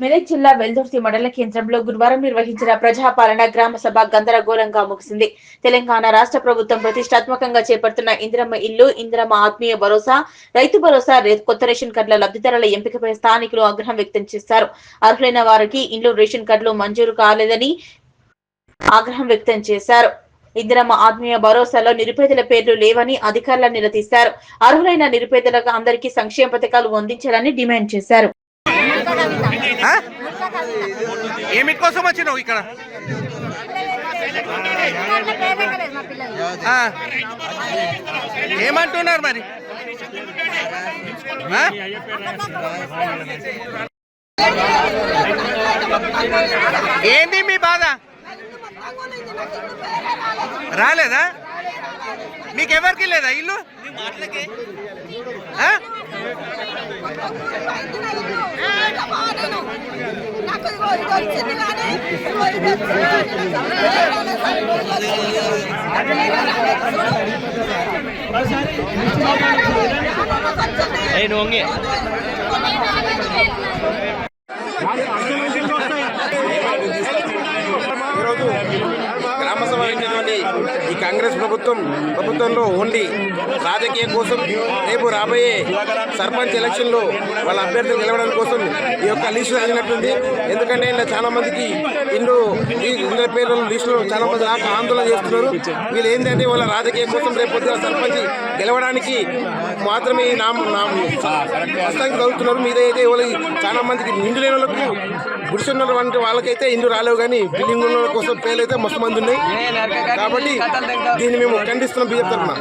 మెదక్ జిల్లా వెల్దుర్తి మండల కేంద్రంలో గురువారం నిర్వహించిన ప్రజాపాలన గ్రామ సభ గందరగోళంగా ముగిసింది. తెలంగాణ రాష్ట్ర ప్రభుత్వం ప్రతిష్టాత్మకంగా చేపడుతున్న ఇందిరమ్మ ఇల్లు, ఇందిరమ్మ ఆత్మీయ భరోసా, రైతు భరోసా, కొత్త రేషన్ కార్డుల లబ్ధిదారుల ఎంపికపై స్థానికులు ఆగ్రహం వ్యక్తం చేశారు. అర్హులైన వారికి ఇండ్లు, రేషన్ కార్డులు మంజూరు కాలేదని ఆగ్రహం వ్యక్తం చేశారు. ఇందిరమ్మ ఆత్మీయ భరోసాలో నిరుపేదల పేర్లు లేవని అధికారులను నిలదీశారు. అర్హులైన నిరుపేదలకు అందరికీ సంక్షేమ పథకాలు అందించాలని డిమాండ్ చేశారు. ఏమిటి కోసం వచ్చినావు ఇక్కడ? ఏమంటున్నారు మరి? ఏంది మీ బాధ? రాలేదా? మీకెవరికి లేదా ఇల్లు? ఈరోజు గ్రామసభ ఈ కాంగ్రెస్ ప్రభుత్వంలో ఓన్లీ రాజకీయం కోసం రేపు రాబోయే సర్పంచ్ ఎలక్షన్లో వాళ్ళ అభ్యర్థులు గెలవడం కోసం ఈ యొక్క లిస్టు చదివినట్టుంది. ఎందుకంటే ఇలా చాలా మందికి ఇందులో పేర్ల లిస్టులో చాలా మంది నాకు ఆందోళన చేస్తున్నారు. వీళ్ళు ఏంటంటే వాళ్ళ రాజకీయం కోసం రేపు పొద్దున సర్పంచ్ గెలవడానికి మాత్రమే ప్రస్తుతానికి చదువుతున్నారు. మీదైతే వాళ్ళకి చాలా మందికి ఇండ్లు లేని వాళ్ళకు గుడిసెన్న వంటి వాళ్ళకైతే ఇండ్లు రాలేవు, కానీ బిల్డింగ్ కోసం పేర్లు అయితే మస్తు మంది ఉన్నాయి. కాబట్టి దీన్ని మేము ఖండిస్తున్నాం బీజేపీ తరఫున.